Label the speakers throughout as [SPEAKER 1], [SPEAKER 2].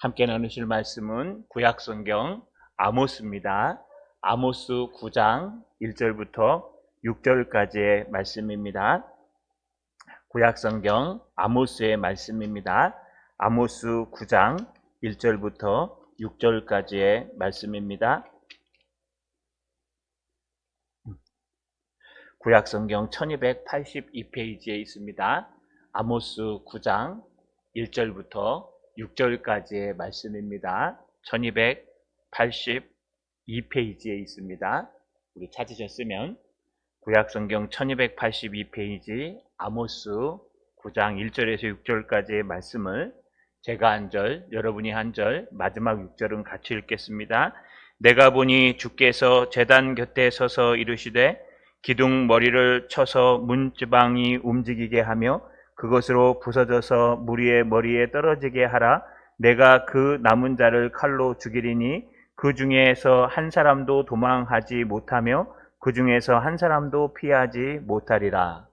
[SPEAKER 1] 함께 나누실 말씀은 구약성경 아모스입니다. 아모스 9장 1절부터 6절까지의 말씀입니다. 구약성경 아모스의 말씀입니다. 아모스 9장 1절부터 6절까지의 말씀입니다. 구약성경 1282페이지에 있습니다. 아모스 9장 1절부터 6절까지의 말씀입니다. 1282페이지에 있습니다. 우리 찾으셨으면 구약성경 1282페이지 아모스 9장 1절에서 6절까지의 말씀을 제가 한 절, 여러분이 한 절, 마지막 6절은 같이 읽겠습니다. 내가 보니 주께서 제단 곁에 서서 이르시되 기둥 머리를 쳐서 문지방이 움직이게 하며 그것으로 부서져서 무리의 머리에 떨어지게 하라. 내가 그 남은 자를 칼로 죽이리니 그 중에서 한 사람도 도망하지 못하며 그 중에서 한 사람도 피하지 못하리라.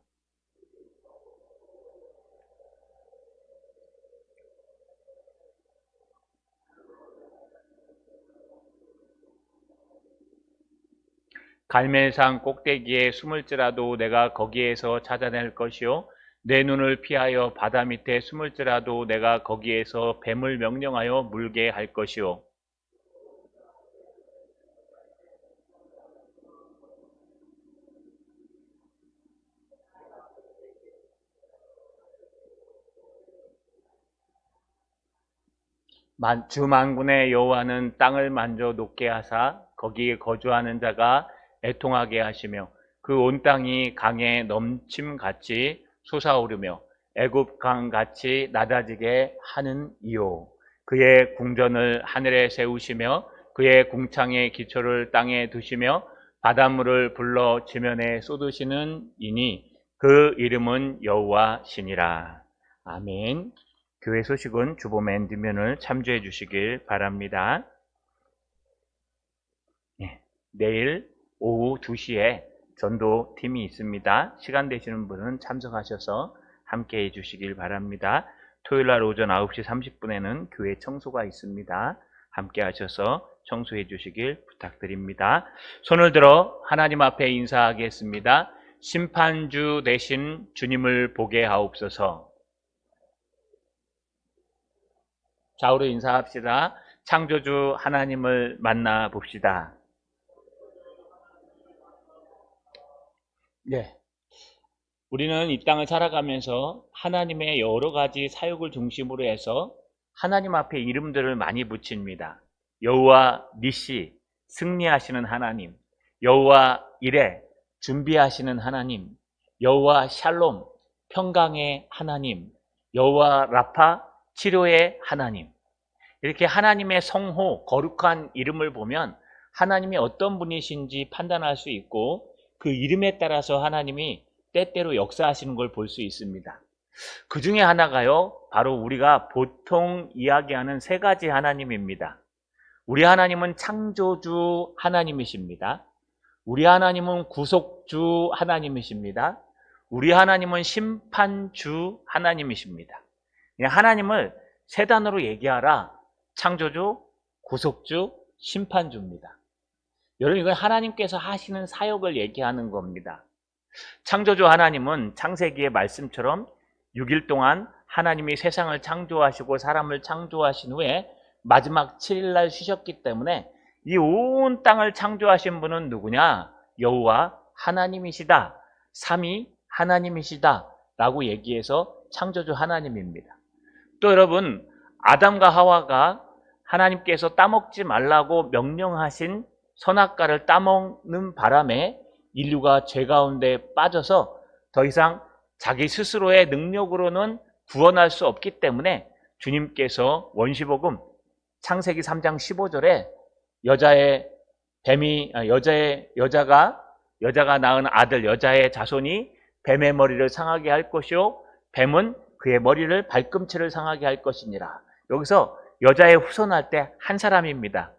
[SPEAKER 1] 갈멜산 꼭대기에 숨을지라도 내가 거기에서 찾아낼 것이요 내 눈을 피하여 바다 밑에 숨을지라도 내가 거기에서 뱀을 명령하여 물게 할 것이요 주 만군의 여호와는 땅을 만져 녹게 하사 거기에 거주하는 자가 애통하게 하시며 그 온 땅이 강에 넘침같이 솟아오르며 애굽 강같이 낮아지게 하는 이요 그의 궁전을 하늘에 세우시며 그의 궁창의 기초를 땅에 두시며 바닷물을 불러 지면에 쏟으시는 이니 그 이름은 여호와시니라. 아멘. 교회 소식은 주보 맨 뒷면을 참조해 주시길 바랍니다. 내일 오후 2시에 전도팀이 있습니다. 시간 되시는 분은 참석하셔서 함께 해주시길 바랍니다. 토요일날 오전 9시 30분에는 교회 청소가 있습니다. 함께 하셔서 청소해 주시길 부탁드립니다. 손을 들어 하나님 앞에 인사하겠습니다. 심판주 되신 주님을 보게 하옵소서. 좌우로 인사합시다. 창조주 하나님을 만나 봅시다. 네. 우리는 이 땅을 살아가면서 하나님의 여러 가지 사역을 중심으로 해서 하나님 앞에 이름들을 많이 붙입니다. 여호와 니시, 승리하시는 하나님, 여호와 이레, 준비하시는 하나님, 여호와 샬롬, 평강의 하나님, 여호와 라파, 치료의 하나님. 이렇게 하나님의 성호, 거룩한 이름을 보면 하나님이 어떤 분이신지 판단할 수 있고 그 이름에 따라서 하나님이 때때로 역사하시는 걸 볼 수 있습니다. 그 중에 하나가요, 바로 우리가 보통 이야기하는 세 가지 하나님입니다. 우리 하나님은 창조주 하나님이십니다. 우리 하나님은 구속주 하나님이십니다. 우리 하나님은 심판주 하나님이십니다. 하나님을 세 단어로 얘기하라. 창조주, 구속주, 심판주입니다. 여러분, 이건 하나님께서 하시는 사역을 얘기하는 겁니다. 창조주 하나님은 창세기의 말씀처럼 6일 동안 하나님이 세상을 창조하시고 사람을 창조하신 후에 마지막 7일날 쉬셨기 때문에 이 온 땅을 창조하신 분은 누구냐? 여호와 하나님이시다. 삼위 하나님이시다 라고 얘기해서 창조주 하나님입니다. 또 여러분, 아담과 하와가 하나님께서 따먹지 말라고 명령하신 선악과를 따먹는 바람에 인류가 죄 가운데 빠져서 더 이상 자기 스스로의 능력으로는 구원할 수 없기 때문에 주님께서 원시복음 창세기 3장 15절에 여자가 낳은 아들, 여자의 자손이 뱀의 머리를 상하게 할 것이요 뱀은 그의 머리를 발꿈치를 상하게 할 것이니라. 여기서 여자의 후손할 때 한 사람입니다.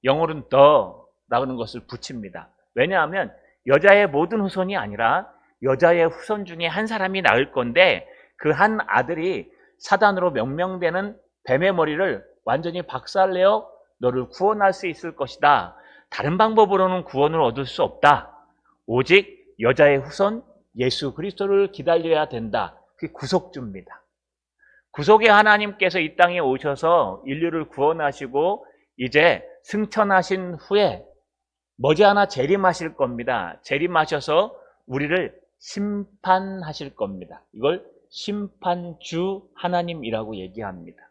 [SPEAKER 1] 영어로는 더라는 것을 붙입니다. 왜냐하면 여자의 모든 후손이 아니라 여자의 후손 중에 한 사람이 낳을 건데 그 한 아들이 사단으로 명명되는 뱀의 머리를 완전히 박살내어 너를 구원할 수 있을 것이다. 다른 방법으로는 구원을 얻을 수 없다. 오직 여자의 후손 예수 그리스도를 기다려야 된다. 그게 구속주입니다. 구속의 하나님께서 이 땅에 오셔서 인류를 구원하시고 이제 승천하신 후에 머지않아 재림하실 겁니다. 재림하셔서 우리를 심판하실 겁니다. 이걸 심판주 하나님이라고 얘기합니다.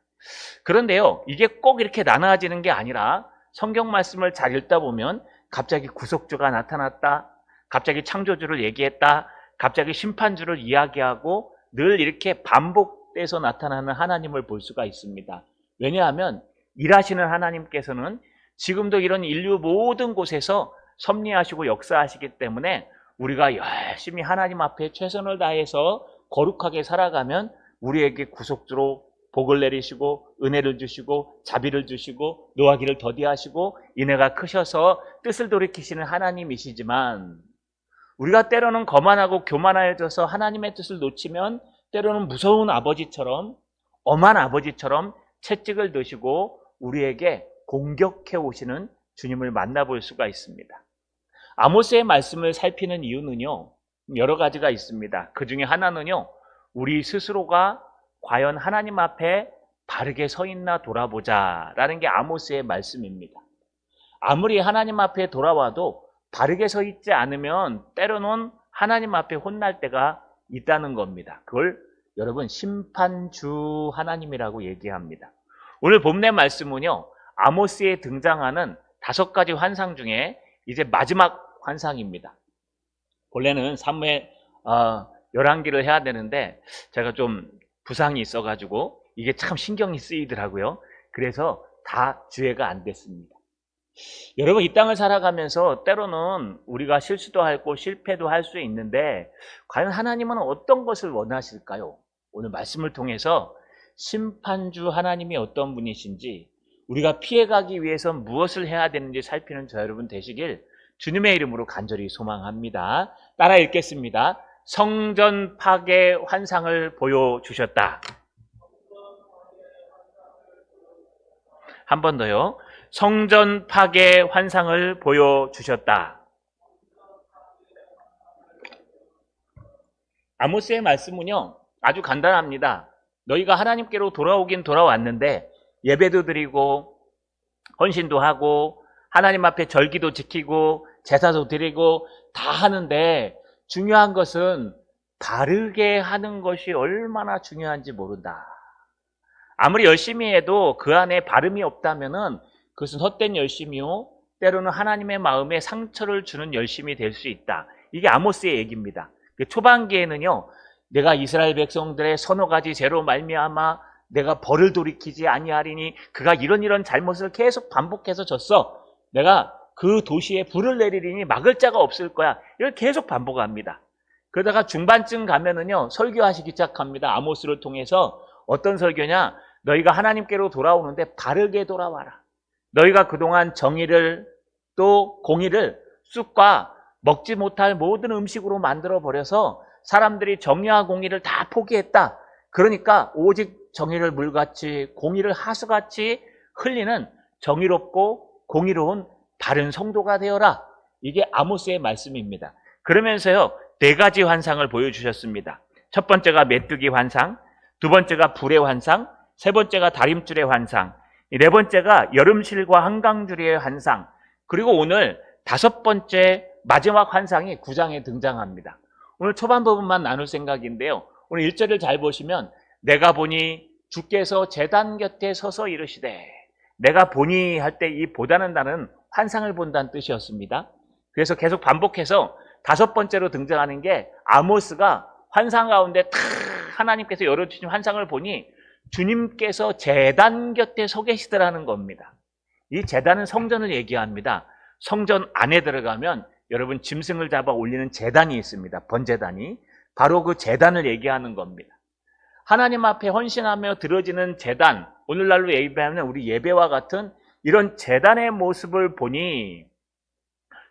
[SPEAKER 1] 그런데요, 이게 꼭 이렇게 나눠지는 게 아니라 성경 말씀을 잘 읽다 보면 갑자기 구속주가 나타났다, 갑자기 창조주를 얘기했다, 갑자기 심판주를 이야기하고 늘 이렇게 반복돼서 나타나는 하나님을 볼 수가 있습니다. 왜냐하면 일하시는 하나님께서는 지금도 이런 인류 모든 곳에서 섭리하시고 역사하시기 때문에 우리가 열심히 하나님 앞에 최선을 다해서 거룩하게 살아가면 우리에게 구속주로 복을 내리시고 은혜를 주시고 자비를 주시고 노하기를 더디하시고 인애가 크셔서 뜻을 돌이키시는 하나님이시지만, 우리가 때로는 거만하고 교만해져서 하나님의 뜻을 놓치면 때로는 무서운 아버지처럼, 엄한 아버지처럼 채찍을 드시고 우리에게 공격해 오시는 주님을 만나볼 수가 있습니다. 아모스의 말씀을 살피는 이유는요, 여러 가지가 있습니다. 그 중에 하나는요, 우리 스스로가 과연 하나님 앞에 바르게 서 있나 돌아보자 라는 게 아모스의 말씀입니다. 아무리 하나님 앞에 돌아와도 바르게 서 있지 않으면 때로는 하나님 앞에 혼날 때가 있다는 겁니다. 그걸 여러분 심판주 하나님이라고 얘기합니다. 오늘 본문의 말씀은요, 아모스에 등장하는 5가지 환상 중에 이제 마지막 환상입니다. 원래는 사무엘 11기를 해야 되는데 제가 좀 부상이 있어가지고 이게 참 신경이 쓰이더라고요. 그래서 다 주회가 안 됐습니다. 여러분, 이 땅을 살아가면서 때로는 우리가 실수도 하고 실패도 할 수 있는데 과연 하나님은 어떤 것을 원하실까요? 오늘 말씀을 통해서 심판주 하나님이 어떤 분이신지, 우리가 피해가기 위해서 무엇을 해야 되는지 살피는 저 여러분 되시길 주님의 이름으로 간절히 소망합니다. 따라 읽겠습니다. 성전 파괴 환상을 보여주셨다. 한 번 더요. 성전 파괴 환상을 보여주셨다. 아모스의 말씀은요, 아주 간단합니다. 너희가 하나님께로 돌아오긴 돌아왔는데 예배도 드리고 헌신도 하고 하나님 앞에 절기도 지키고 제사도 드리고 다 하는데 중요한 것은 바르게 하는 것이 얼마나 중요한지 모른다. 아무리 열심히 해도 그 안에 바름이 없다면은 그것은 헛된 열심이요, 때로는 하나님의 마음에 상처를 주는 열심이 될 수 있다. 이게 아모스의 얘기입니다. 초반기에는요, 내가 이스라엘 백성들의 서너 가지 죄로 말미암아 내가 벌을 돌이키지 아니하리니 그가 이런 잘못을 계속 반복해서 졌어. 내가 그 도시에 불을 내리리니 막을 자가 없을 거야. 이걸 계속 반복합니다. 그러다가 중반쯤 가면은요, 설교하시기 시작합니다. 아모스를 통해서. 어떤 설교냐? 너희가 하나님께로 돌아오는데 바르게 돌아와라. 너희가 그동안 정의를 또 공의를 쑥과 먹지 못할 모든 음식으로 만들어 버려서 사람들이 정의와 공의를 다 포기했다. 그러니까 오직 정의를 물같이 공의를 하수같이 흘리는 정의롭고 공의로운 바른 성도가 되어라. 이게 아모스의 말씀입니다. 그러면서요, 4가지 환상을 보여주셨습니다. 첫 번째가 메뚜기 환상, 두 번째가 불의 환상, 세 번째가 다림줄의 환상, 네 번째가 여름실과 한강줄의 환상, 그리고 오늘 5번째 마지막 환상이 9장에 등장합니다. 오늘 초반 부분만 나눌 생각인데요, 오늘 1절을 잘 보시면 내가 보니 주께서 제단 곁에 서서 이르시되, 내가 보니 할 때 이 보다는 나는 환상을 본다는 뜻이었습니다. 그래서 계속 반복해서 5번째로 등장하는 게 아모스가 환상 가운데 탁 하나님께서 열어주신 환상을 보니 주님께서 제단 곁에 서 계시더라는 겁니다. 이 제단은 성전을 얘기합니다. 성전 안에 들어가면 여러분 짐승을 잡아 올리는 제단이 있습니다. 번제단이. 바로 그 제단을 얘기하는 겁니다. 하나님 앞에 헌신하며 드려지는 제단, 오늘날로 예배하는 우리 예배와 같은 이런 제단의 모습을 보니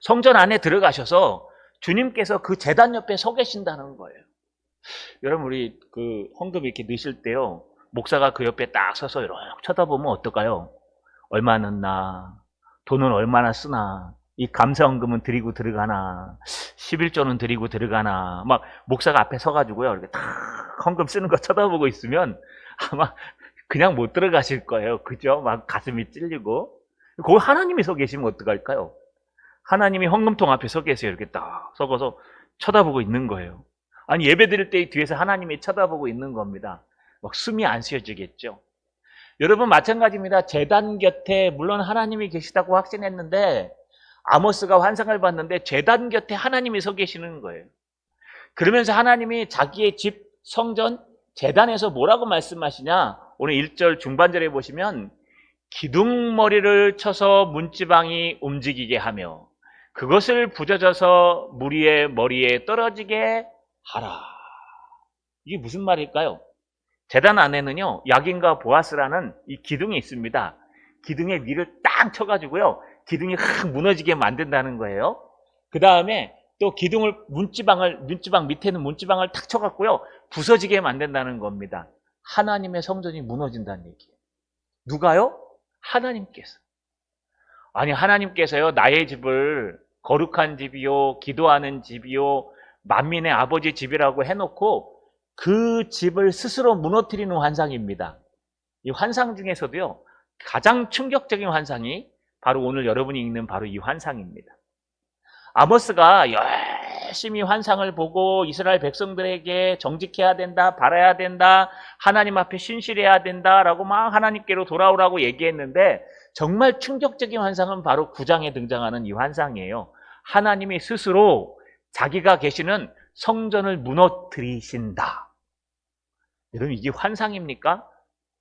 [SPEAKER 1] 성전 안에 들어가셔서 주님께서 그 제단 옆에 서 계신다는 거예요. 여러분, 우리 그 헌금 이렇게 넣으실 때요, 목사가 그 옆에 딱 서서 이렇게 쳐다보면 어떨까요? 얼마 넣나? 돈은 얼마나 쓰나? 이 감사헌금은 드리고 들어가나? 11조는 드리고 들어가나? 막 목사가 앞에 서가지고요. 이렇게 탁 헌금 쓰는 거 쳐다보고 있으면 아마 그냥 못 들어가실 거예요. 그죠? 막 가슴이 찔리고. 거기 하나님이 서 계시면 어떡할까요? 하나님이 헌금통 앞에 서 계세요. 이렇게 딱 서서 쳐다보고 있는 거예요. 아니, 예배 드릴 때 뒤에서 하나님이 쳐다보고 있는 겁니다. 막 숨이 안 쉬어지겠죠. 여러분 마찬가지입니다. 제단 곁에 물론 하나님이 계시다고 확신했는데 아모스가 환상을 봤는데 제단 곁에 하나님이 서 계시는 거예요. 그러면서 하나님이 자기의 집 성전 제단에서 뭐라고 말씀하시냐? 오늘 1절 중반절에 보시면 기둥머리를 쳐서 문지방이 움직이게 하며 그것을 부져져서 무리의 머리에 떨어지게 하라. 이게 무슨 말일까요? 제단 안에는요, 야긴과 보아스라는 이 기둥이 있습니다. 기둥에 위를 딱 쳐가지고요, 기둥이 확 무너지게 만든다는 거예요. 그 다음에 또 기둥을 문지방 밑에는 문지방을 탁 쳐갖고요, 부서지게 만든다는 겁니다. 하나님의 성전이 무너진다는 얘기예요. 누가요? 하나님께서. 아니, 하나님께서요, 나의 집을 거룩한 집이요, 기도하는 집이요, 만민의 아버지 집이라고 해놓고 그 집을 스스로 무너뜨리는 환상입니다. 이 환상 중에서도요, 가장 충격적인 환상이 바로 오늘 여러분이 읽는 바로 이 환상입니다. 아모스가 열심히 환상을 보고 이스라엘 백성들에게 정직해야 된다, 바라야 된다, 하나님 앞에 신실해야 된다라고 막 하나님께로 돌아오라고 얘기했는데 정말 충격적인 환상은 바로 9장에 등장하는 이 환상이에요. 하나님이 스스로 자기가 계시는 성전을 무너뜨리신다. 여러분, 이게 환상입니까?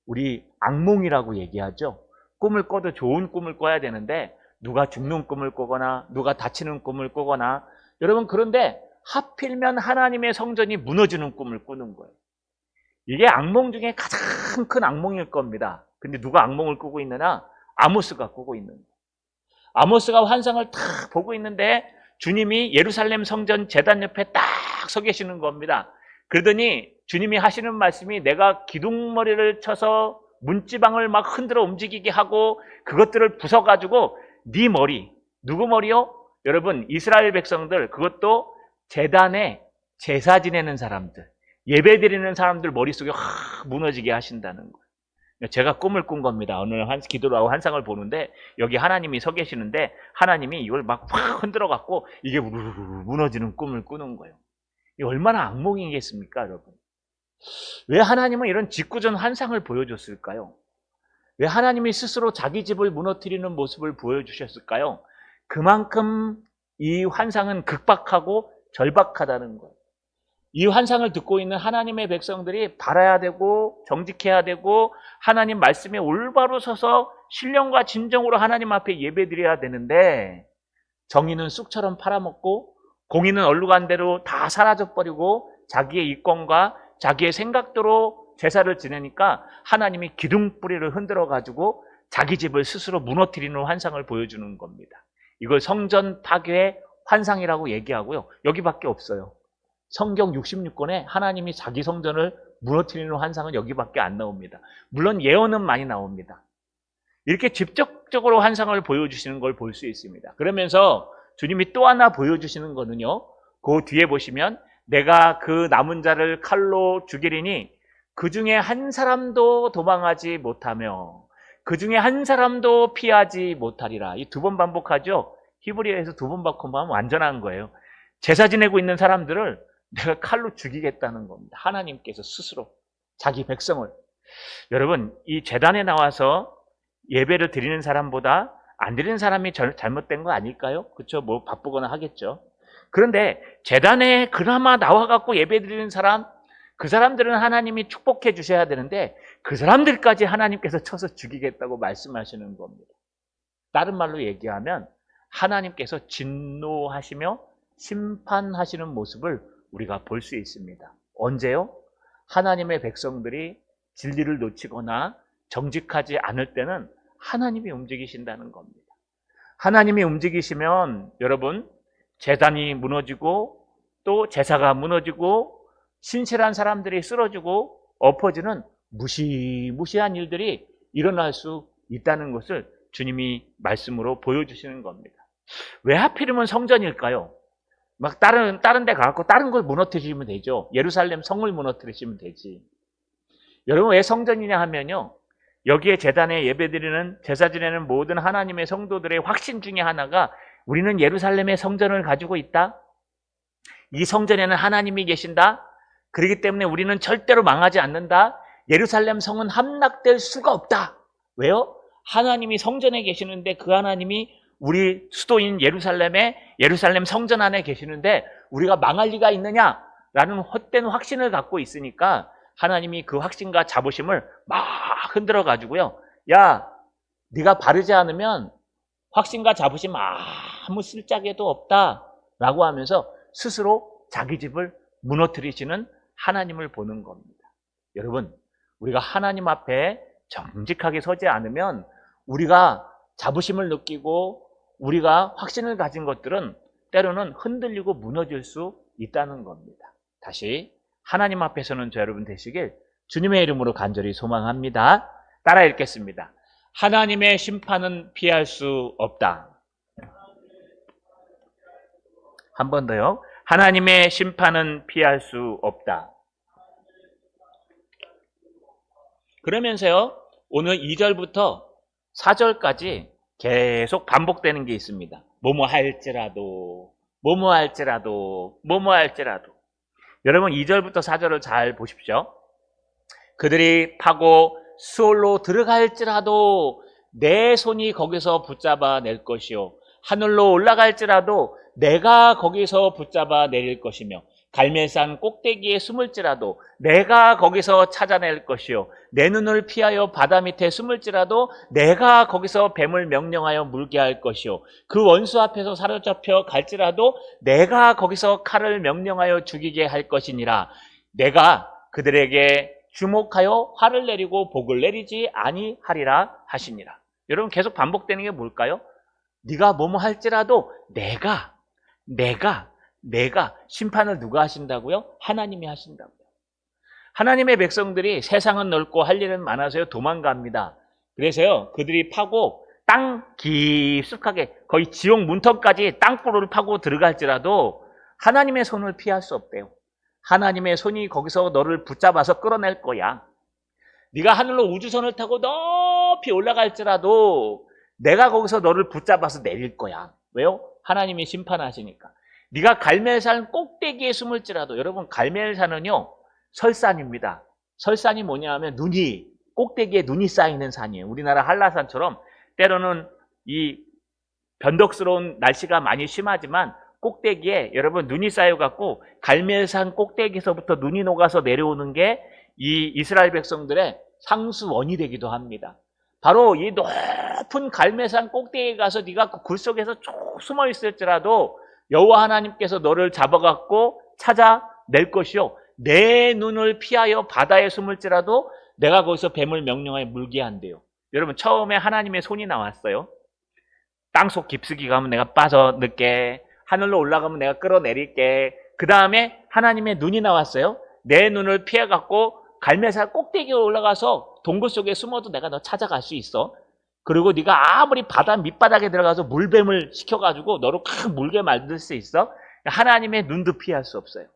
[SPEAKER 1] 우리 악몽이라고 얘기하죠. 꿈을 꿔도 좋은 꿈을 꿔야 되는데 누가 죽는 꿈을 꾸거나 누가 다치는 꿈을 꾸거나, 여러분, 그런데 하필이면 하나님의 성전이 무너지는 꿈을 꾸는 거예요. 이게 악몽 중에 가장 큰 악몽일 겁니다. 근데 누가 악몽을 꾸고 있느냐? 아모스가 꾸고 있는 거예요. 아모스가 환상을 딱 보고 있는데 주님이 예루살렘 성전 제단 옆에 딱 서 계시는 겁니다. 그러더니 주님이 하시는 말씀이 내가 기둥머리를 쳐서 문지방을 막 흔들어 움직이게 하고 그것들을 부숴가지고 네 머리, 누구 머리요? 여러분, 이스라엘 백성들, 그것도 제단에 제사 지내는 사람들, 예배 드리는 사람들 머릿속에 확 무너지게 하신다는 거예요. 제가 꿈을 꾼 겁니다. 오늘 기도를 하고 환상을 보는데 여기 하나님이 서 계시는데 하나님이 이걸 막 확 흔들어 갖고 이게 무너지는 꿈을 꾸는 거예요. 이 얼마나 악몽이겠습니까, 여러분? 왜 하나님은 이런 직구전 환상을 보여줬을까요? 왜 하나님이 스스로 자기 집을 무너뜨리는 모습을 보여주셨을까요? 그만큼 이 환상은 극박하고 절박하다는 거예요. 이 환상을 듣고 있는 하나님의 백성들이 바라야 되고 정직해야 되고 하나님 말씀에 올바로 서서 신령과 진정으로 하나님 앞에 예배드려야 되는데 정의는 쑥처럼 팔아먹고 공의는 얼룩한 대로 다 사라져버리고 자기의 이권과 자기의 생각대로 제사를 지내니까 하나님이 기둥뿌리를 흔들어가지고 자기 집을 스스로 무너뜨리는 환상을 보여주는 겁니다. 이걸 성전 파괴의 환상이라고 얘기하고요. 여기밖에 없어요. 성경 66권에 하나님이 자기 성전을 무너뜨리는 환상은 여기밖에 안 나옵니다. 물론 예언은 많이 나옵니다. 이렇게 직접적으로 환상을 보여주시는 걸 볼 수 있습니다. 그러면서 주님이 또 하나 보여주시는 거는요, 그 뒤에 보시면 내가 그 남은 자를 칼로 죽이리니 그 중에 한 사람도 도망하지 못하며 그 중에 한 사람도 피하지 못하리라. 이 두 번 반복하죠. 히브리어에서 두 번 바꾸면 완전한 거예요. 제사 지내고 있는 사람들을 내가 칼로 죽이겠다는 겁니다. 하나님께서 스스로 자기 백성을. 여러분, 이 제단에 나와서 예배를 드리는 사람보다 안 드리는 사람이 잘못된 거 아닐까요? 그렇죠? 뭐 바쁘거나 하겠죠. 그런데 제단에 그나마 나와갖고 예배 드리는 사람, 그 사람들은 하나님이 축복해 주셔야 되는데 그 사람들까지 하나님께서 쳐서 죽이겠다고 말씀하시는 겁니다. 다른 말로 얘기하면 하나님께서 진노하시며 심판하시는 모습을 우리가 볼 수 있습니다. 언제요? 하나님의 백성들이 진리를 놓치거나 정직하지 않을 때는 하나님이 움직이신다는 겁니다. 하나님이 움직이시면 여러분, 제단이 무너지고 또 제사가 무너지고 신실한 사람들이 쓰러지고 엎어지는 무시무시한 일들이 일어날 수 있다는 것을 주님이 말씀으로 보여주시는 겁니다. 왜 하필이면 성전일까요? 막 다른 데 가갖고 다른 걸 무너뜨리시면 되죠. 예루살렘 성을 무너뜨리시면 되지. 여러분 왜 성전이냐 하면요, 여기에 제단에 예배드리는 제사 지내는 모든 하나님의 성도들의 확신 중에 하나가 우리는 예루살렘의 성전을 가지고 있다. 이 성전에는 하나님이 계신다. 그렇기 때문에 우리는 절대로 망하지 않는다. 예루살렘 성은 함락될 수가 없다. 왜요? 하나님이 성전에 계시는데 그 하나님이 우리 수도인 예루살렘 성전 안에 계시는데 우리가 망할 리가 있느냐라는 헛된 확신을 갖고 있으니까 하나님이 그 확신과 자부심을 막 흔들어 가지고요, 야, 네가 바르지 않으면 확신과 자부심 아무 쓸짝에도 없다라고 하면서 스스로 자기 집을 무너뜨리시는 하나님을 보는 겁니다. 여러분, 우리가 하나님 앞에 정직하게 서지 않으면 우리가 자부심을 느끼고 우리가 확신을 가진 것들은 때로는 흔들리고 무너질 수 있다는 겁니다. 다시 하나님 앞에서는 저 여러분 되시길 주님의 이름으로 간절히 소망합니다. 따라 읽겠습니다. 하나님의 심판은 피할 수 없다. 한 번 더요. 하나님의 심판은 피할 수 없다. 그러면서요, 오늘 2절부터 4절까지 계속 반복되는 게 있습니다. 뭐뭐 할지라도, 뭐뭐 할지라도, 뭐뭐 할지라도. 여러분 2절부터 4절을 잘 보십시오. 그들이 파고 수올로 들어갈지라도 내 손이 거기서 붙잡아 낼 것이요, 하늘로 올라갈지라도 내가 거기서 붙잡아 내릴 것이며, 갈멜산 꼭대기에 숨을지라도 내가 거기서 찾아낼 것이요, 내 눈을 피하여 바다 밑에 숨을지라도 내가 거기서 뱀을 명령하여 물게 할 것이요, 그 원수 앞에서 사로잡혀 갈지라도 내가 거기서 칼을 명령하여 죽이게 할 것이니라. 내가 그들에게 주목하여 화를 내리고 복을 내리지 아니하리라 하시니라. 여러분 계속 반복되는 게 뭘까요? 네가 뭐뭐 할지라도 내가 심판을 누가 하신다고요? 하나님이 하신다고요. 하나님의 백성들이 세상은 넓고 할 일은 많아서요 도망갑니다. 그래서요 그들이 파고 땅 깊숙하게 거의 지옥 문턱까지 땅굴을 파고 들어갈지라도 하나님의 손을 피할 수 없대요. 하나님의 손이 거기서 너를 붙잡아서 끌어낼 거야. 네가 하늘로 우주선을 타고 높이 올라갈지라도 내가 거기서 너를 붙잡아서 내릴 거야. 왜요? 하나님이 심판하시니까. 네가 갈멜산 꼭대기에 숨을지라도, 여러분 갈멜산은요 설산입니다. 설산이 뭐냐 하면 꼭대기에 눈이 쌓이는 산이에요. 우리나라 한라산처럼 때로는 이 변덕스러운 날씨가 많이 심하지만 꼭대기에 여러분 눈이 쌓여갖고 갈멜산 꼭대기에서부터 눈이 녹아서 내려오는 게 이 이스라엘 백성들의 상수원이 되기도 합니다. 바로 이 높은 갈멜산 꼭대기에 가서 네가 그 굴 속에서 쭉 숨어 있을지라도 여호와 하나님께서 너를 잡아갖고 찾아낼 것이요, 내 눈을 피하여 바다에 숨을지라도 내가 거기서 뱀을 명령하여 물게 한대요. 여러분 처음에 하나님의 손이 나왔어요. 땅속 깊숙이 가면 내가 빠져넣게, 하늘로 올라가면 내가 끌어내릴게. 그 다음에 하나님의 눈이 나왔어요. 내 눈을 피해갖고 갈멜산 꼭대기에 올라가서 동굴 속에 숨어도 내가 너 찾아갈 수 있어. 그리고 네가 아무리 바다 밑바닥에 들어가서 물뱀을 시켜가지고 너를 큰 물게 만들 수 있어. 하나님의 눈도 피할 수 없어요.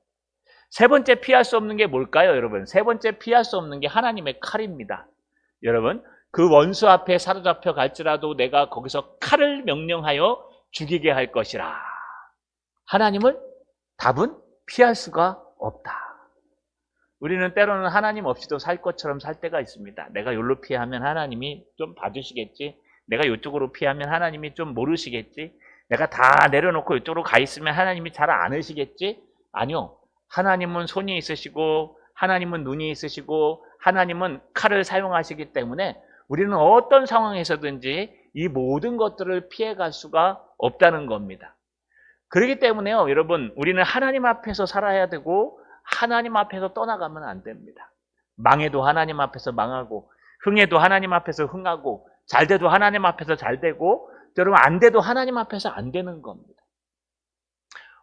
[SPEAKER 1] 세 번째 피할 수 없는 게 뭘까요, 여러분? 세 번째 피할 수 없는 게 하나님의 칼입니다. 여러분, 그 원수 앞에 사로잡혀 갈지라도 내가 거기서 칼을 명령하여 죽이게 할 것이라. 하나님을 답은 피할 수가 없다. 우리는 때로는 하나님 없이도 살 것처럼 살 때가 있습니다. 내가 여기로 피하면 하나님이 좀 봐주시겠지. 내가 이쪽으로 피하면 하나님이 좀 모르시겠지. 내가 다 내려놓고 이쪽으로 가 있으면 하나님이 잘 안 하시겠지. 아니요. 하나님은 손이 있으시고 하나님은 눈이 있으시고 하나님은 칼을 사용하시기 때문에 우리는 어떤 상황에서든지 이 모든 것들을 피해갈 수가 없다는 겁니다. 그렇기 때문에요, 여러분, 우리는 하나님 앞에서 살아야 되고 하나님 앞에서 떠나가면 안 됩니다. 망해도 하나님 앞에서 망하고, 흥해도 하나님 앞에서 흥하고, 잘 돼도 하나님 앞에서 잘 되고, 여러분 안 돼도 하나님 앞에서 안 되는 겁니다.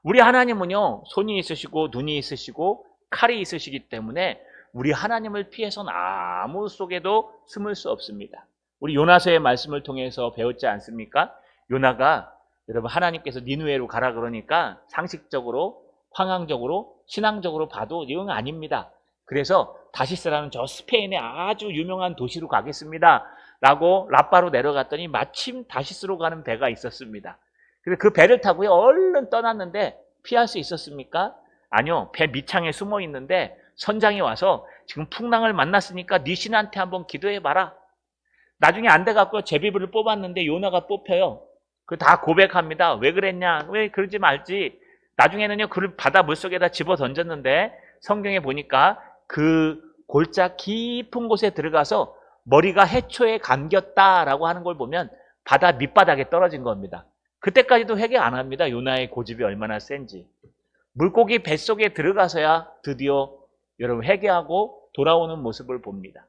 [SPEAKER 1] 우리 하나님은요 손이 있으시고 눈이 있으시고 칼이 있으시기 때문에 우리 하나님을 피해서는 아무 속에도 숨을 수 없습니다. 우리 요나서의 말씀을 통해서 배웠지 않습니까? 요나가 여러분 하나님께서 니느웨로 가라 그러니까 상식적으로, 황황적으로, 신앙적으로 봐도 이건 아닙니다. 그래서 다시스라는 저 스페인의 아주 유명한 도시로 가겠습니다 라고 라빠로 내려갔더니 마침 다시스로 가는 배가 있었습니다. 그래서 그 배를 타고 얼른 떠났는데 피할 수 있었습니까? 아니요. 배 밑창에 숨어 있는데 선장이 와서 지금 풍랑을 만났으니까 네 신한테 한번 기도해봐라. 나중에 안 돼갖고 제비불을 뽑았는데 요나가 뽑혀요. 그 다 고백합니다. 왜 그랬냐? 왜 그러지 말지? 나중에는요, 그를 바다 물속에다 집어 던졌는데 성경에 보니까 그 골짜 깊은 곳에 들어가서 머리가 해초에 감겼다라고 하는 걸 보면 바다 밑바닥에 떨어진 겁니다. 그때까지도 회개 안 합니다. 요나의 고집이 얼마나 센지. 물고기 뱃속에 들어가서야 드디어 여러분 회개하고 돌아오는 모습을 봅니다.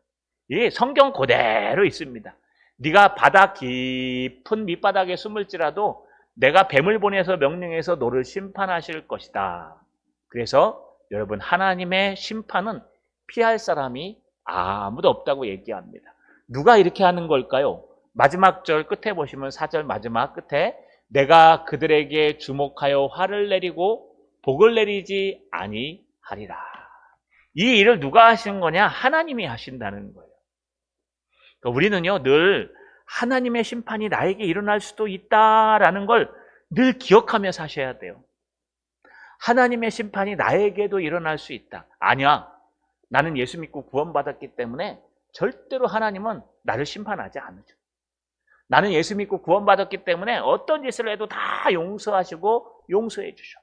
[SPEAKER 1] 이 성경 그대로 있습니다. 네가 바다 깊은 밑바닥에 숨을지라도 내가 뱀을 보내서 명령해서 너를 심판하실 것이다. 그래서 여러분 하나님의 심판은 피할 사람이 아무도 없다고 얘기합니다. 누가 이렇게 하는 걸까요? 마지막 절 끝에 보시면 4절 마지막 끝에 내가 그들에게 주목하여 화를 내리고 복을 내리지 아니하리라. 이 일을 누가 하시는 거냐? 하나님이 하신다는 거예요. 그러니까 우리는요, 늘 하나님의 심판이 나에게 일어날 수도 있다라는 걸 늘 기억하며 사셔야 돼요. 하나님의 심판이 나에게도 일어날 수 있다. 아니야. 나는 예수 믿고 구원받았기 때문에 절대로 하나님은 나를 심판하지 않으죠. 나는 예수 믿고 구원받았기 때문에 어떤 짓을 해도 다 용서하시고 용서해 주셔.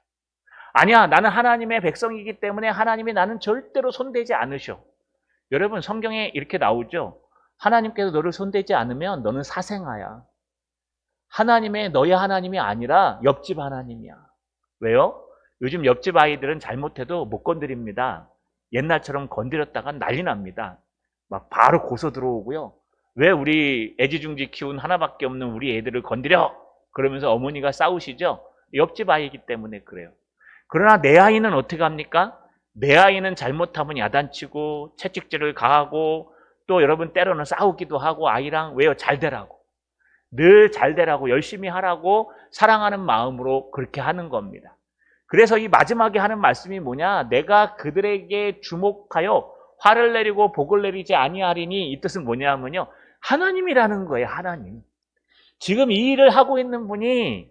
[SPEAKER 1] 아니야, 나는 하나님의 백성이기 때문에 하나님이 나는 절대로 손대지 않으셔. 여러분 성경에 이렇게 나오죠. 하나님께서 너를 손대지 않으면 너는 사생아야. 하나님의 너의 하나님이 아니라 옆집 하나님이야. 왜요? 요즘 옆집 아이들은 잘못해도 못 건드립니다. 옛날처럼 건드렸다가 난리 납니다. 막 바로 고소 들어오고요. 왜 우리 애지중지 키운 하나밖에 없는 우리 애들을 건드려? 그러면서 어머니가 싸우시죠? 옆집 아이이기 때문에 그래요. 그러나 내 아이는 어떻게 합니까? 내 아이는 잘못하면 야단치고 채찍질을 가하고 또 여러분 때로는 싸우기도 하고 아이랑 왜요? 잘 되라고. 늘 잘 되라고 열심히 하라고 사랑하는 마음으로 그렇게 하는 겁니다. 그래서 이 마지막에 하는 말씀이 뭐냐? 내가 그들에게 주목하여 화를 내리고 복을 내리지 아니하리니 이 뜻은 뭐냐면요. 하나님이라는 거예요. 하나님. 지금 이 일을 하고 있는 분이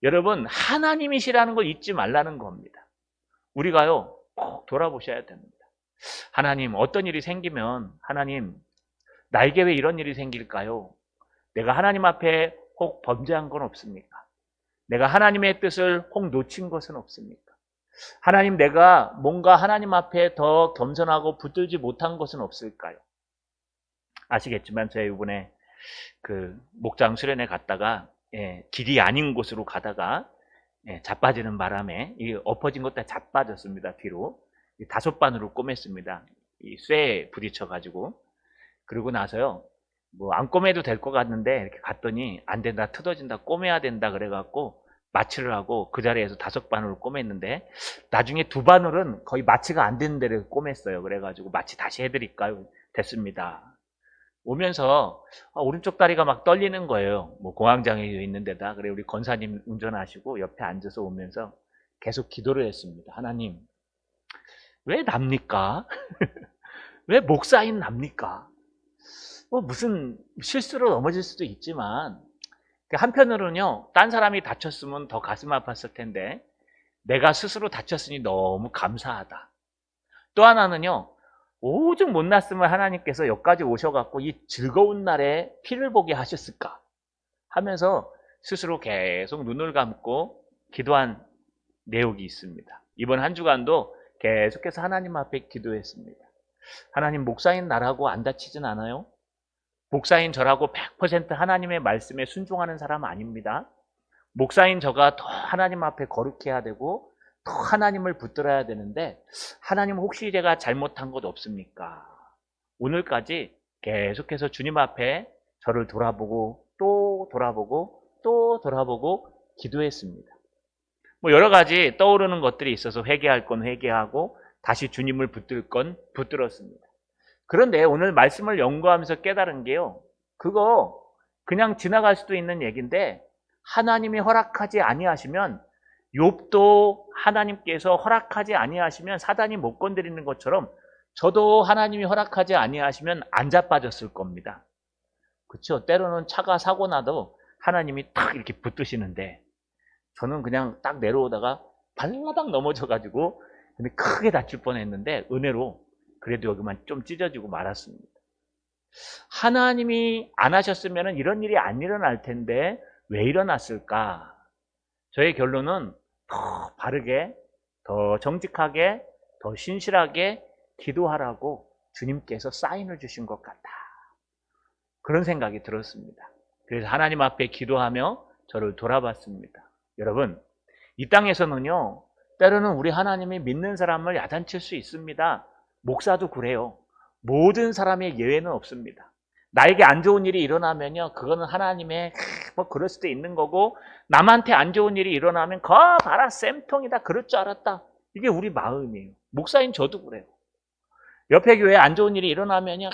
[SPEAKER 1] 여러분 하나님이시라는 걸 잊지 말라는 겁니다. 우리가요 꼭 돌아보셔야 됩니다. 하나님 어떤 일이 생기면 하나님 나에게 왜 이런 일이 생길까요? 내가 하나님 앞에 혹 범죄한 건 없습니까? 내가 하나님의 뜻을 혹 놓친 것은 없습니까? 하나님 내가 뭔가 하나님 앞에 더 겸손하고 붙들지 못한 것은 없을까요? 아시겠지만 제가 이번에 그 목장 수련회 갔다가 길이 아닌 곳으로 가다가 자빠지는 바람에 이 엎어진 것도 자빠졌습니다. 뒤로 5반으로 꼬맸습니다. 이 쇠에 부딪혀가지고 그러고 나서요 뭐 안 꼬매도 될 것 같는데 이렇게 갔더니 안 된다 틀어진다 꼬매야 된다 그래갖고 마취를 하고 그 자리에서 5반으로 꼬맸는데 나중에 2바늘은 거의 마취가 안 되는 데를 꼬맸어요. 그래가지고 마취 다시 해드릴까요? 됐습니다. 오면서 오른쪽 다리가 막 떨리는 거예요. 뭐 공황장애 있는 데다. 그래 우리 권사님 운전하시고 옆에 앉아서 오면서 계속 기도를 했습니다. 하나님 왜 납니까? 왜 목사인 납니까? 뭐 무슨 실수로 넘어질 수도 있지만 한편으로는요 딴 사람이 다쳤으면 더 가슴 아팠을 텐데 내가 스스로 다쳤으니 너무 감사하다. 또 하나는요 오죽 못났으면 하나님께서 여기까지 오셔갖고 이 즐거운 날에 피를 보게 하셨을까 하면서 스스로 계속 눈을 감고 기도한 내용이 있습니다. 이번 한 주간도 계속해서 하나님 앞에 기도했습니다. 하나님 목사인 나라고 안 다치진 않아요? 목사인 저라고 100% 하나님의 말씀에 순종하는 사람 아닙니다. 목사인 저가 더 하나님 앞에 거룩해야 되고 더 하나님을 붙들어야 되는데 하나님 혹시 제가 잘못한 것 없습니까? 오늘까지 계속해서 주님 앞에 저를 돌아보고 또 돌아보고 또 돌아보고 기도했습니다. 뭐 여러 가지 떠오르는 것들이 있어서 회개할 건 회개하고 다시 주님을 붙들 건 붙들었습니다. 그런데 오늘 말씀을 연구하면서 깨달은 게요, 그거 그냥 지나갈 수도 있는 얘기인데 하나님이 허락하지 아니하시면, 욥도 하나님께서 허락하지 아니하시면 사단이 못 건드리는 것처럼 저도 하나님이 허락하지 아니하시면 안 자빠졌을 겁니다. 그렇죠? 때로는 차가 사고 나도 하나님이 탁 이렇게 붙드시는데 저는 그냥 딱 내려오다가 발라닥 넘어져가지고 크게 다칠 뻔했는데 은혜로 그래도 여기만 좀 찢어지고 말았습니다. 하나님이 안 하셨으면 이런 일이 안 일어날 텐데 왜 일어났을까? 저의 결론은 더 바르게, 더 정직하게, 더 신실하게 기도하라고 주님께서 사인을 주신 것 같다, 그런 생각이 들었습니다. 그래서 하나님 앞에 기도하며 저를 돌아봤습니다. 여러분, 이 땅에서는요, 때로는 우리 하나님이 믿는 사람을 야단칠 수 있습니다. 목사도 그래요. 모든 사람의 예외는 없습니다. 나에게 안 좋은 일이 일어나면요, 그거는 하나님의 뭐 그럴 수도 있는 거고, 남한테 안 좋은 일이 일어나면 거 봐라 쌤통이다, 그럴 줄 알았다, 이게 우리 마음이에요. 목사인 저도 그래요. 옆에 교회에 안 좋은 일이 일어나면요,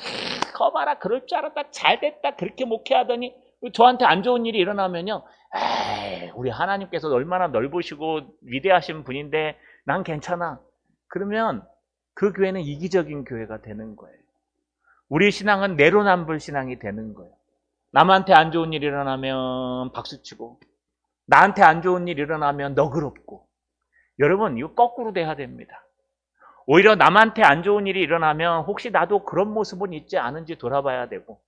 [SPEAKER 1] 거 봐라 그럴 줄 알았다, 잘됐다, 그렇게 목회하더니. 저한테 안 좋은 일이 일어나면요, 에이, 우리 하나님께서 얼마나 넓으시고 위대하신 분인데 난 괜찮아. 그러면 그 교회는 이기적인 교회가 되는 거예요. 우리 신앙은 내로남불 신앙이 되는 거예요. 남한테 안 좋은 일이 일어나면 박수치고, 나한테 안 좋은 일이 일어나면 너그럽고. 여러분, 이거 거꾸로 돼야 됩니다. 오히려 남한테 안 좋은 일이 일어나면 혹시 나도 그런 모습은 있지 않은지 돌아봐야 되고,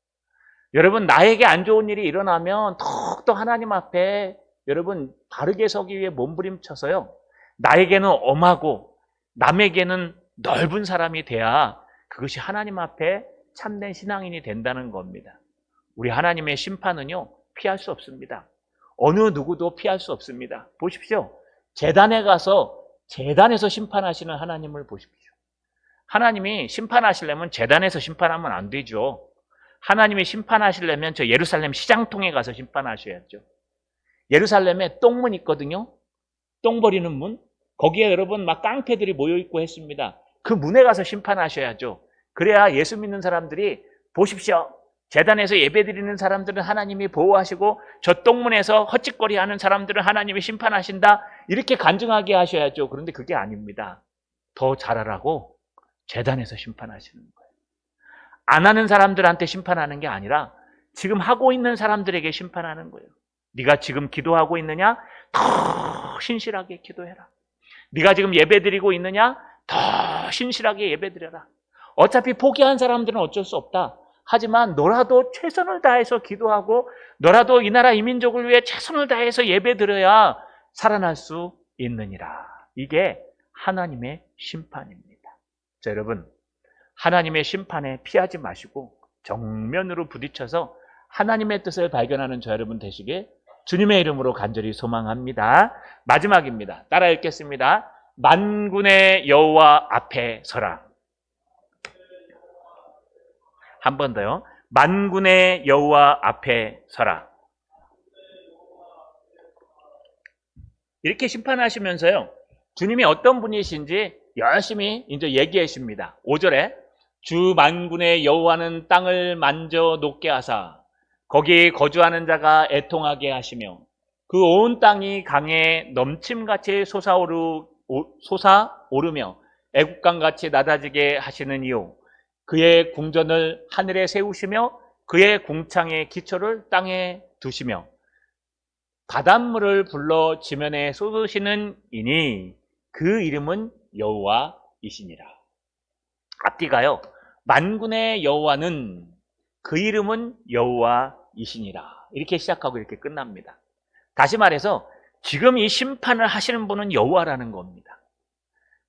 [SPEAKER 1] 여러분, 나에게 안 좋은 일이 일어나면 더욱더 하나님 앞에 여러분 바르게 서기 위해 몸부림쳐서요, 나에게는 엄하고 남에게는 넓은 사람이 돼야 그것이 하나님 앞에 참된 신앙인이 된다는 겁니다. 우리 하나님의 심판은요, 피할 수 없습니다. 어느 누구도 피할 수 없습니다. 보십시오. 제단에 가서 제단에서 심판하시는 하나님을 보십시오. 하나님이 심판하시려면 제단에서 심판하면 안 되죠. 하나님이 심판하시려면 저 예루살렘 시장통에 가서 심판하셔야죠. 예루살렘에 똥문 있거든요. 똥 버리는 문. 거기에 여러분 막 깡패들이 모여있고 했습니다. 그 문에 가서 심판하셔야죠. 그래야 예수 믿는 사람들이 보십시오, 제단에서 예배드리는 사람들은 하나님이 보호하시고 저 똥문에서 헛짓거리하는 사람들은 하나님이 심판하신다, 이렇게 간증하게 하셔야죠. 그런데 그게 아닙니다. 더 잘하라고 제단에서 심판하시는 거예요. 안 하는 사람들한테 심판하는 게 아니라 지금 하고 있는 사람들에게 심판하는 거예요. 네가 지금 기도하고 있느냐? 더 신실하게 기도해라. 네가 지금 예배드리고 있느냐? 더 신실하게 예배드려라. 어차피 포기한 사람들은 어쩔 수 없다. 하지만 너라도 최선을 다해서 기도하고 너라도 이 나라 이 민족을 위해 최선을 다해서 예배드려야 살아날 수 있느니라. 이게 하나님의 심판입니다. 자, 여러분, 하나님의 심판에 피하지 마시고 정면으로 부딪혀서 하나님의 뜻을 발견하는 저 여러분 되시길 주님의 이름으로 간절히 소망합니다. 마지막입니다. 따라 읽겠습니다. 만군의 여호와 앞에 서라. 한 번 더요. 만군의 여호와 앞에 서라. 이렇게 심판하시면서요, 주님이 어떤 분이신지 열심히 이제 얘기해 주십니다. 5절에 주 만군의 여호와는 땅을 만져 녹게 하사 거기에 거주하는 자가 애통하게 하시며 그 온 땅이 강에 넘침같이 솟아오르며 애국강같이 낮아지게 하시는 이요, 그의 궁전을 하늘에 세우시며 그의 궁창의 기초를 땅에 두시며 바닷물을 불러 지면에 쏟으시는 이니 그 이름은 여호와이시니라. 앞뒤가요, 만군의 여호와는 그 이름은 여호와이시니라, 이렇게 시작하고 이렇게 끝납니다. 다시 말해서 지금 이 심판을 하시는 분은 여호와라는 겁니다.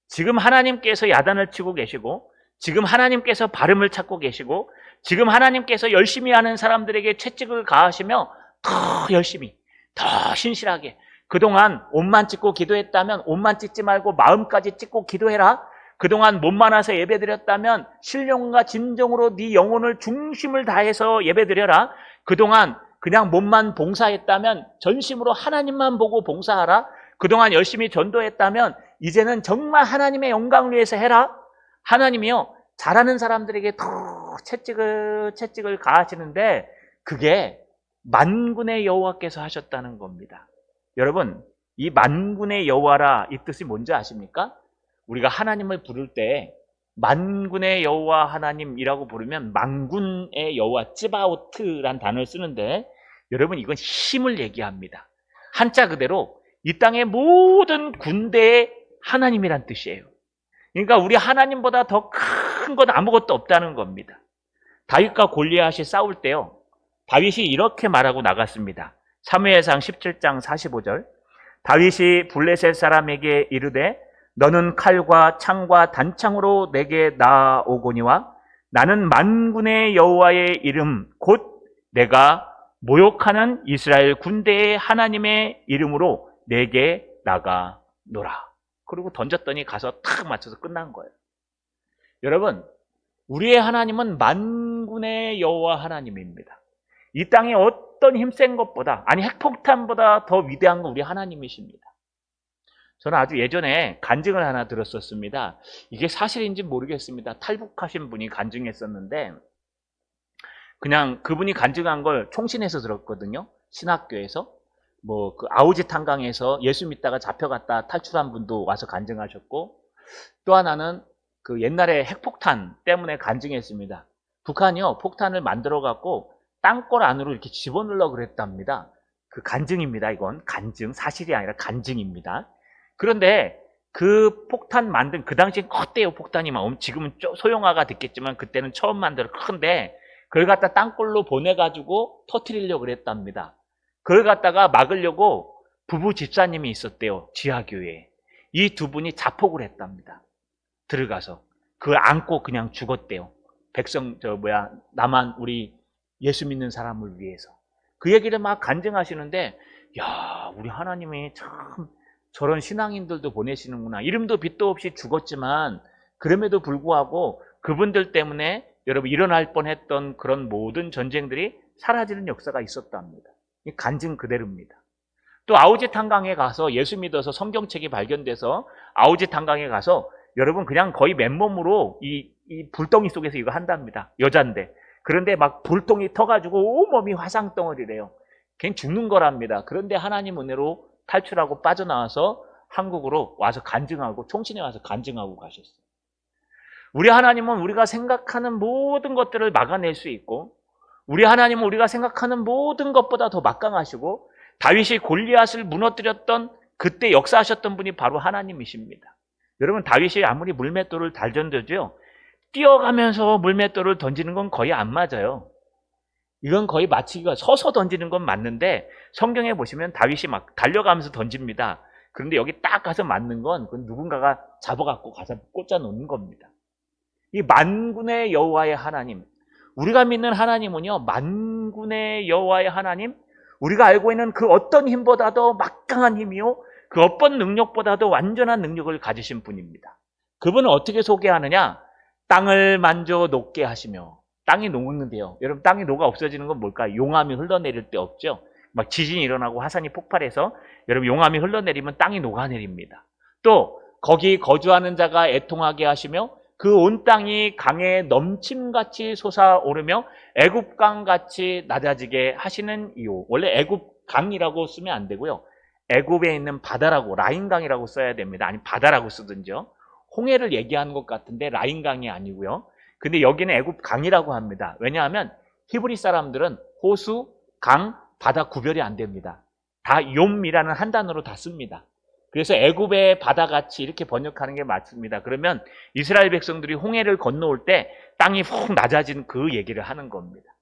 [SPEAKER 1] 지금 하나님께서 야단을 치고 계시고, 지금 하나님께서 발음을 찾고 계시고, 지금 하나님께서 열심히 하는 사람들에게 채찍을 가하시며 더 열심히, 더 신실하게, 그동안 옷만 찢고 기도했다면 옷만 찢지 말고 마음까지 찢고 기도해라. 그동안 몸만 와서 예배드렸다면 신령과 진정으로 네 영혼을 중심을 다해서 예배드려라. 그동안 그냥 몸만 봉사했다면 전심으로 하나님만 보고 봉사하라. 그동안 열심히 전도했다면 이제는 정말 하나님의 영광을 위해서 해라. 하나님이요, 잘하는 사람들에게 더 채찍을 가하시는데 그게 만군의 여호와께서 하셨다는 겁니다. 여러분, 이 만군의 여호와라, 이 뜻이 뭔지 아십니까? 우리가 하나님을 부를 때 만군의 여호와 하나님이라고 부르면 만군의 여호와, 찌바오트란 단어를 쓰는데, 여러분, 이건 힘을 얘기합니다. 한자 그대로 이 땅의 모든 군대의 하나님이란 뜻이에요. 그러니까 우리 하나님보다 더 큰 건 아무것도 없다는 겁니다. 다윗과 골리앗이 싸울 때요, 다윗이 이렇게 말하고 나갔습니다. 사무엘상 17장 45절. 다윗이 블레셋 사람에게 이르되 너는 칼과 창과 단창으로 내게 나아오거니와 나는 만군의 여호와의 이름 곧 내가 모욕하는 이스라엘 군대의 하나님의 이름으로 내게 나가노라. 그리고 던졌더니 가서 탁 맞춰서 끝난 거예요. 여러분, 우리의 하나님은 만군의 여호와 하나님입니다. 이 땅에 어떤 힘센 것보다, 아니 핵폭탄보다 더 위대한 건 우리 하나님이십니다. 저는 아주 예전에 간증을 하나 들었었습니다. 이게 사실인지 모르겠습니다. 탈북하신 분이 간증했었는데, 그냥 그분이 간증한 걸 총신에서 들었거든요. 신학교에서. 뭐 그 아우지 탄강에서 예수 믿다가 잡혀갔다 탈출한 분도 와서 간증하셨고, 또 하나는 그 옛날에 핵폭탄 때문에 간증했습니다. 북한이요, 폭탄을 만들어 갖고 땅굴 안으로 이렇게 집어넣으려고 그랬답니다. 그 간증입니다. 이건 간증, 사실이 아니라 간증입니다. 그런데 그 폭탄 만든, 그 당시엔 컸대요, 폭탄이. 지금은 소형화가 됐겠지만 그때는 처음 만들어 큰데, 그걸 갖다 땅굴로 보내가지고 터뜨리려고 그랬답니다. 그걸 갖다가 막으려고 부부 집사님이 있었대요, 지하교회에. 이 두 분이 자폭을 했답니다. 들어가서 그걸 안고 그냥 죽었대요. 남한 우리 예수 믿는 사람을 위해서. 그 얘기를 막 간증하시는데, 야, 우리 하나님이 참 저런 신앙인들도 보내시는구나. 이름도 빛도 없이 죽었지만 그럼에도 불구하고 그분들 때문에 여러분 일어날 뻔했던 그런 모든 전쟁들이 사라지는 역사가 있었답니다. 이 간증 그대로입니다. 또 아우지 탄강에 가서 예수 믿어서 성경책이 발견돼서 아우지 탄강에 가서 여러분 그냥 거의 맨몸으로 이 불덩이 속에서 이거 한답니다. 여잔데. 그런데 막 불똥이 터가지고 온몸이 화상덩어리래요. 그냥 죽는 거랍니다. 그런데 하나님 은혜로 탈출하고 빠져나와서 한국으로 와서 간증하고, 총신에 와서 간증하고 가셨어요. 우리 하나님은 우리가 생각하는 모든 것들을 막아낼 수 있고, 우리 하나님은 우리가 생각하는 모든 것보다 더 막강하시고, 다윗이 골리앗을 무너뜨렸던 그때 역사하셨던 분이 바로 하나님이십니다. 여러분, 다윗이 아무리 물맷돌을 잘 던져도요, 뛰어가면서 물맷돌을 던지는 건 거의 안 맞아요. 이건 거의 맞추기가, 서서 던지는 건 맞는데 성경에 보시면 다윗이 막 달려가면서 던집니다. 그런데 여기 딱 가서 맞는 건 그건 누군가가 잡아갖고 가서 꽂아 놓는 겁니다. 이 만군의 여호와의 하나님, 우리가 믿는 하나님은요, 만군의 여호와의 하나님, 우리가 알고 있는 그 어떤 힘보다도 막강한 힘이요, 그 어떤 능력보다도 완전한 능력을 가지신 분입니다. 그분은 어떻게 소개하느냐? 땅을 만져 녹게 하시며. 땅이 녹는데요. 여러분, 땅이 녹아 없어지는 건 뭘까요? 용암이 흘러내릴 때 없죠? 막 지진이 일어나고 화산이 폭발해서 여러분 용암이 흘러내리면 땅이 녹아내립니다. 또 거기 거주하는 자가 애통하게 하시며 그 온 땅이 강에 넘침같이 솟아오르며 애굽강같이 낮아지게 하시는 이유. 원래 애굽강이라고 쓰면 안 되고요. 애굽에 있는 바다라고, 라인강이라고 써야 됩니다. 아니 바다라고 쓰든지요. 홍해를 얘기하는 것 같은데 라인강이 아니고요. 근데 여기는 애굽강이라고 합니다. 왜냐하면 히브리 사람들은 호수, 강, 바다 구별이 안 됩니다. 다 욤이라는 한 단어로 다 씁니다. 그래서 애굽의 바다같이 이렇게 번역하는 게 맞습니다. 그러면 이스라엘 백성들이 홍해를 건너올 때 땅이 훅 낮아진 그 얘기를 하는 겁니다.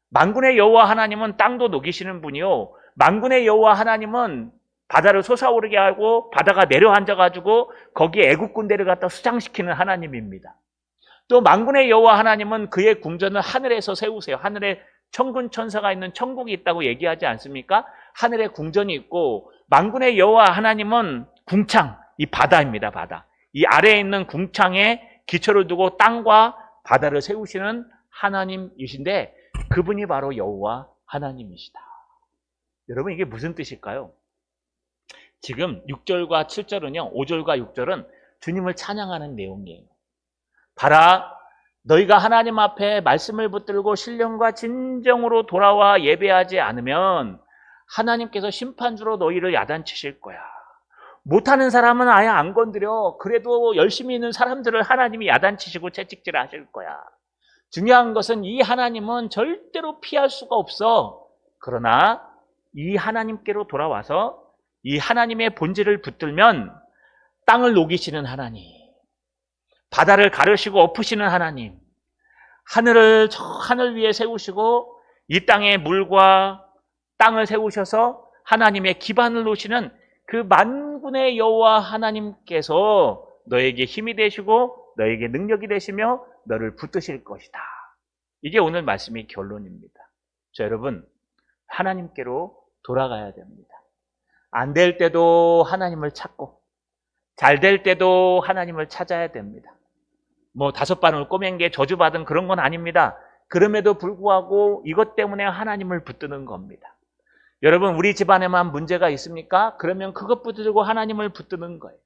[SPEAKER 1] 만군의 여호와 하나님은 땅도 녹이시는 분이요, 만군의 여호와 하나님은 바다를 솟아오르게 하고 바다가 내려앉아가지고 거기에 애굽 군대를 갖다 수장시키는 하나님입니다. 또 만군의 여호와 하나님은 그의 궁전을 하늘에서 세우세요. 하늘에 천군 천사가 있는 천국이 있다고 얘기하지 않습니까? 하늘에 궁전이 있고, 만군의 여호와 하나님은 궁창, 이 바다입니다. 바다. 이 아래에 있는 궁창에 기초를 두고 땅과 바다를 세우시는 하나님이신데 그분이 바로 여호와 하나님이시다. 여러분, 이게 무슨 뜻일까요? 지금 6절과 7절은요, 5절과 6절은 주님을 찬양하는 내용이에요. 봐라, 너희가 하나님 앞에 말씀을 붙들고 신령과 진정으로 돌아와 예배하지 않으면 하나님께서 심판주로 너희를 야단치실 거야. 못하는 사람은 아예 안 건드려. 그래도 열심히 있는 사람들을 하나님이 야단치시고 채찍질 하실 거야. 중요한 것은 이 하나님은 절대로 피할 수가 없어. 그러나 이 하나님께로 돌아와서 이 하나님의 본질을 붙들면 땅을 녹이시는 하나님, 바다를 가르시고 엎으시는 하나님, 하늘을 저 하늘 위에 세우시고 이 땅의 물과 땅을 세우셔서 하나님의 기반을 놓으시는 그 만군의 여호와 하나님께서 너에게 힘이 되시고 너에게 능력이 되시며 너를 붙드실 것이다. 이게 오늘 말씀의 결론입니다. 자, 여러분, 하나님께로 돌아가야 됩니다. 안 될 때도 하나님을 찾고 잘 될 때도 하나님을 찾아야 됩니다. 뭐 5번을 꼬맨 게 저주받은 그런 건 아닙니다. 그럼에도 불구하고 이것 때문에 하나님을 붙드는 겁니다. 여러분, 우리 집안에만 문제가 있습니까? 그러면 그것 붙들고 하나님을 붙드는 거예요.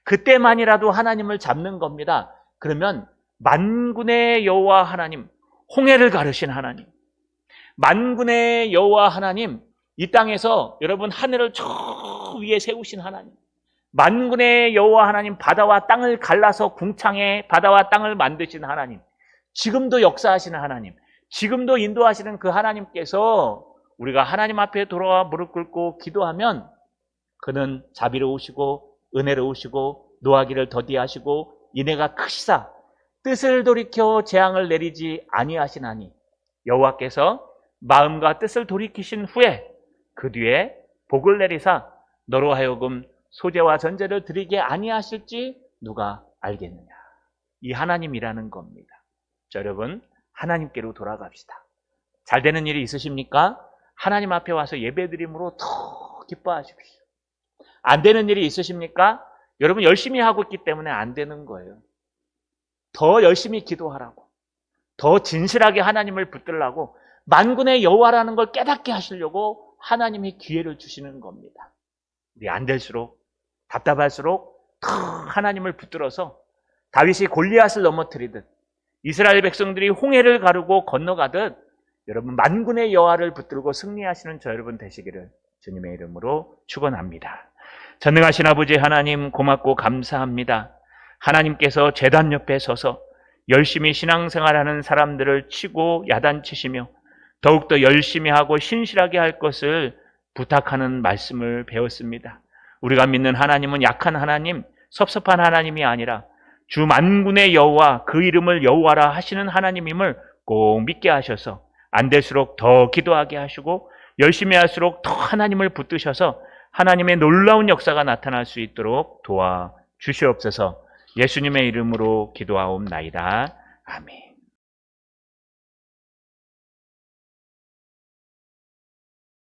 [SPEAKER 1] 그때만이라도 하나님을 잡는 겁니다. 그러면 만군의 여호와 하나님, 홍해를 가르신 하나님, 만군의 여호와 하나님, 이 땅에서 여러분 하늘을 저 위에 세우신 하나님, 만군의 여호와 하나님, 바다와 땅을 갈라서 궁창에 바다와 땅을 만드신 하나님, 지금도 역사하시는 하나님, 지금도 인도하시는 그 하나님께서 우리가 하나님 앞에 돌아와 무릎 꿇고 기도하면 그는 자비로우시고 은혜로우시고 노하기를 더디하시고 인애가 크시사 뜻을 돌이켜 재앙을 내리지 아니하시나니, 여호와께서 마음과 뜻을 돌이키신 후에 그 뒤에 복을 내리사 너로 하여금 소제와 전제를 드리게 아니하실지 누가 알겠느냐. 이 하나님이라는 겁니다. 자, 여러분, 하나님께로 돌아갑시다. 잘 되는 일이 있으십니까? 하나님 앞에 와서 예배드림으로 더 기뻐하십시오. 안 되는 일이 있으십니까? 여러분, 열심히 하고 있기 때문에 안 되는 거예요. 더 열심히 기도하라고, 더 진실하게 하나님을 붙들라고, 만군의 여호와라는 걸 깨닫게 하시려고 하나님이 기회를 주시는 겁니다. 우리 안 될수록, 답답할수록 더 하나님을 붙들어서 다윗이 골리앗을 넘어뜨리듯 이스라엘 백성들이 홍해를 가르고 건너가듯 여러분 만군의 여호와를 붙들고 승리하시는 저 여러분 되시기를 주님의 이름으로 축원합니다. 전능하신 아버지 하나님, 고맙고 감사합니다. 하나님께서 제단 옆에 서서 열심히 신앙생활하는 사람들을 치고 야단치시며 더욱더 열심히 하고 신실하게 할 것을 부탁하는 말씀을 배웠습니다. 우리가 믿는 하나님은 약한 하나님, 섭섭한 하나님이 아니라 주 만군의 여호와, 그 이름을 여호와라 하시는 하나님임을 꼭 믿게 하셔서 안 될수록 더 기도하게 하시고 열심히 할수록 더 하나님을 붙드셔서 하나님의 놀라운 역사가 나타날 수 있도록 도와주시옵소서. 예수님의 이름으로 기도하옵나이다. 아멘.